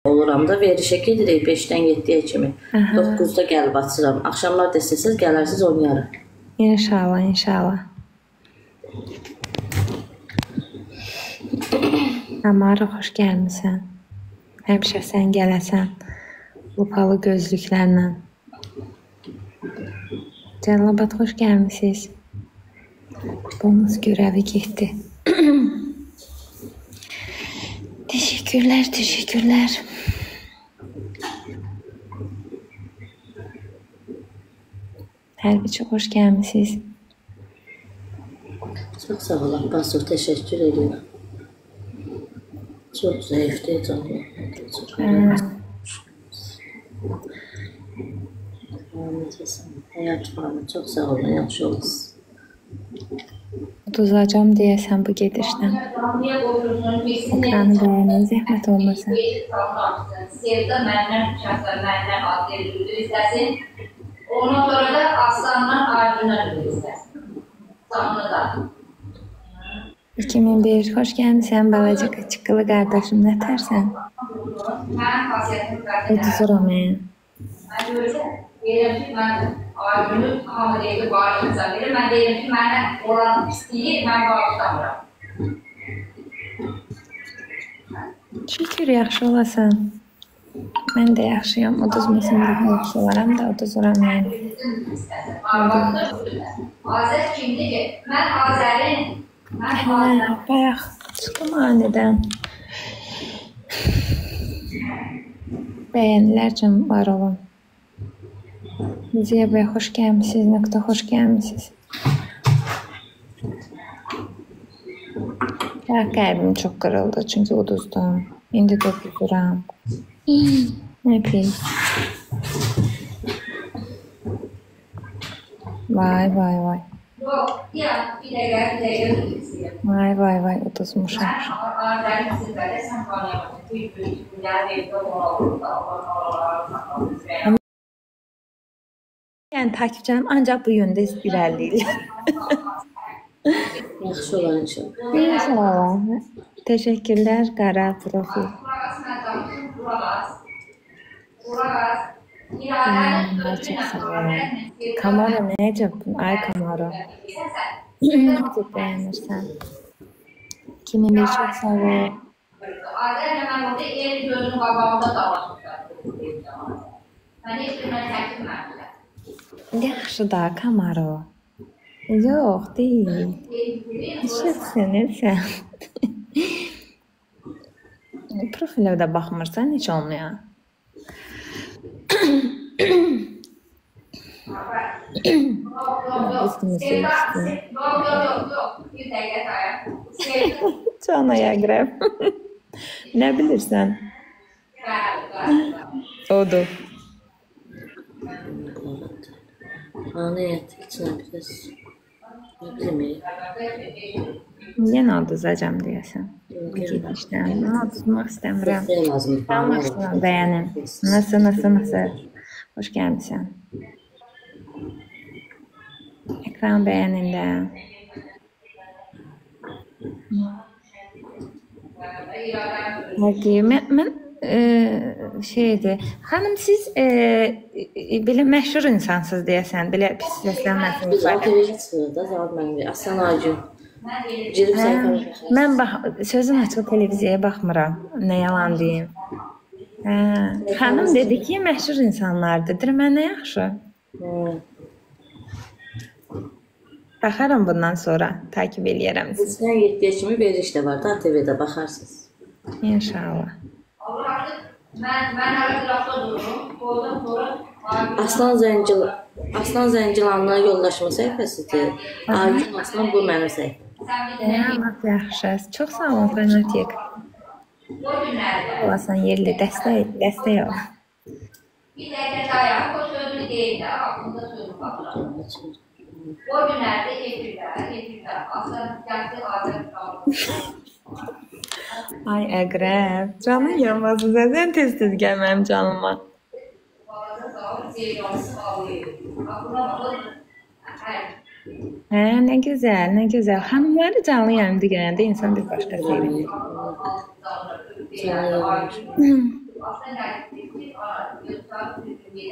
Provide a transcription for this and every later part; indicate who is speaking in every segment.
Speaker 1: oluram da verilişə gedirik 5-dən 7-yə kimi. 9-da gəlib açıram. Axşamlar da istəsəz gələrsiz oynayarıq.
Speaker 2: İnşallah, inşallah. Amara, xoş gəlmisən. Həmişə sən gələsən. Lupalı gözlüklərlə. Cəllabad, xoş gəlmisiniz. Bonus görəvi getdi. Teşekkürler, teşekkürler. Hərbiçi, xoş gəlmisiniz.
Speaker 1: Çox sağ ol, Abbasov, təşəkkür edirəm. Çox zəifdir, canım. Həyat falan, çox sağ olun, yaxşı olasın.
Speaker 2: Uduzacam deyəsən bu gedişdən. Ekranı bəyənin, zəhmət olmasın.
Speaker 3: Sevda məndən şəxsən məndən ad verildi istəsin. Ondan sonra da aslandan ardına istəsin. Sanını da.
Speaker 2: 2001, xoş gəlmisən, balaca çıqqılı qardaşım, nə tərsən?
Speaker 3: Mən xasiyyətim qardaşım.
Speaker 2: Uduzuram,
Speaker 3: Mən görürsən, deyirəm ki, mən Aygünü hamı deyir ki, bağışlayacaq verir. Mən deyirəm ki, mənə olan istəyir, mən bağışlamıram.
Speaker 2: Şükür, yaxşı olasan. Mən də yaxşıyam, uduzmasın daha yaxşı olaram da, uduzuram yəni.
Speaker 3: Azər kimdir ki? Mən Azərin...
Speaker 2: Bayaq çıxdım anədən. Bəyənilər üçün var olun. Ziya bəy, xoş gəlmişsiniz, nöqtə xoş gəlmişsiniz. Qəlbim çox qırıldı, çünki uduzdum. İndi də uduzuram. Nə pis. Vay, vay, vay. Vay, vay, vay, uduzmuşam. Yəni takipçilərim ancaq bu yöndə irəliləyir.
Speaker 1: Yaxşı olan üçün.
Speaker 2: İnşallah. Teşekkürler Qara profil. Çok sağ olun. Kamara ne yaptın? Ay Kamara. Çok beğenirsen. 2001 çok sağ ol. Yaxşı da Kamara. Yox, deyil. Şəxsən. Profilə də baxmırsan, heç olmuyor. Canaya qrəb. Nə bilirsən? Odur.
Speaker 1: Anəyət, içinə biraz. Nə bilməyim.
Speaker 2: Yenə uduzacam deyəsən. Gedişdən. Uduzmaq istəmirəm. Tamam, bəyənim. Nasıl? Hoş gəlmişsən. Ekran bəyənində. Mən şeydir. Xanım, siz belə məşhur insansınız deyəsən, belə pis səslənməsin.
Speaker 1: Biz ATV-yə çıxırıq da, Zavod mənimlə. Aslan Aygün.
Speaker 2: Mən sözüm açıq televiziyaya baxmıram. Nə yalan deyim. Xanım dedi ki, məşhur insanlardır. Deyir, mən nə yaxşı? Baxaram bundan sonra, takip eləyərəm siz.
Speaker 1: Sizdən 7-yə kimi veriliş də var da, ATV-də baxarsınız.
Speaker 2: İnşallah.
Speaker 3: Mən arada dururum, oradan sonra...
Speaker 1: Aslan Zəngilanlı yoldaşımın səhifəsidir. Aygün Aslan, bu mənim səhifəm.
Speaker 2: Yaxşı, çox sağ olun, Fanatik. Olasan yerli, dəstək ol.
Speaker 3: Bir dəqiqə dayan, o sözünü deyil də, aklında sözü baxıram. O günlərdə efirdə, aslan gəldi, Azər qaldı.
Speaker 2: Ay əqrəb, canın yanmasın, sən tez-tez gəl mənim canıma. Nə gözəl, nə gözəl. Xanımları canlı yayımda gələndə insan bir başqa sevinir.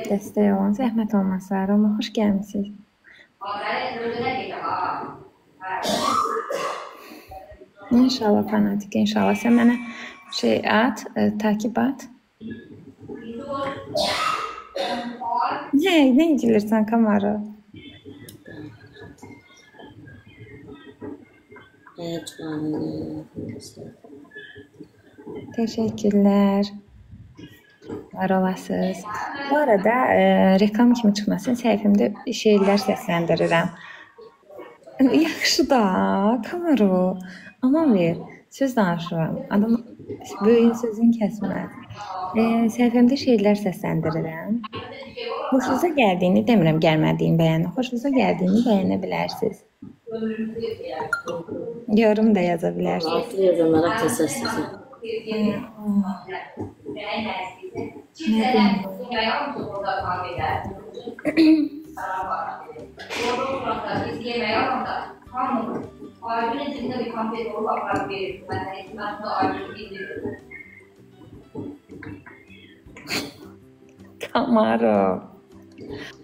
Speaker 2: Dəstək olan zəhmət olmasa, Roma xoş gəlmisiniz. İnşallah fanatik, inşallah. Sən mənə şey at, takip at. Ne ilgilirsən Kamara? Teşekkürler. Var olasınız. Bu arada reklam kimi çıxmasın, səhifəmdə şeirlər səsləndirirəm. Yaxşı da, Kamaro. Aman ver, söz danışıram. Adam böyüyün sözün kəsməz. Səhifəmdə şeirlər səsləndirirəm. Xoşunuza gəldiyini demirəm, gəlmədiyini bəyənin. Xoşunuza gəldiyini bəyənə bilərsiniz. Yorum da yaza bilərsiniz.
Speaker 1: Altı yorumlara təsəssüsü.
Speaker 2: Kamaro.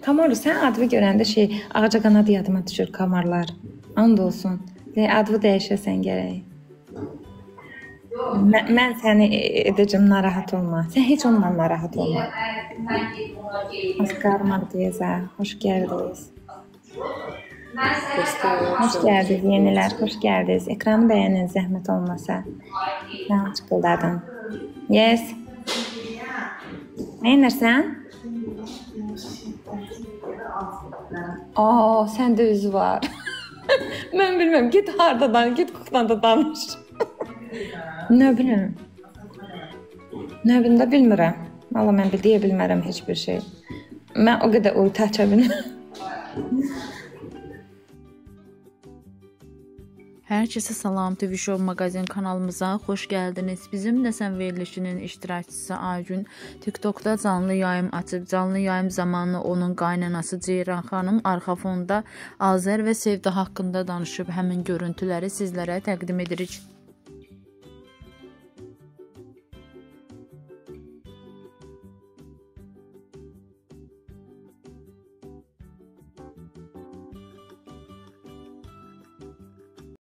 Speaker 2: Kamaro, sən adını görəndə şey, ağaca qanad yadıma düşür kamarlar. And olsun. Adını dəyişəsən gərək. Mən səni edəcəm, narahat olma. Sən heç ondan narahat olma. Askar Martiyeza, hoş geldiniz. Hoş geldiniz yenilər, hoş geldiniz. Ekranı bəyənin, zəhmət olmasa. Mən çıxıldadım. Yes. Nə inirsən? Səndə üzü var. Mən bilməm, git hardadan, git kuklanda danış. Nə bilim? Nə bilim də bilmirəm. Valla mən deyə bilmərəm heç bir şey. Mən o qədər uyta aça bilməm.
Speaker 4: Herkese salam, TV Show Magazin kanalımıza xoş gəldiniz. Bizim Nəsən verilişinin iştirakçısı Aygün TikTok'da canlı yayım açıb. Canlı yayım zamanı onun qaynanası Ceyran xanım arxa fonda Azər və Sevda haqqında danışıb. Həmin görüntüləri sizlərə təqdim edirik.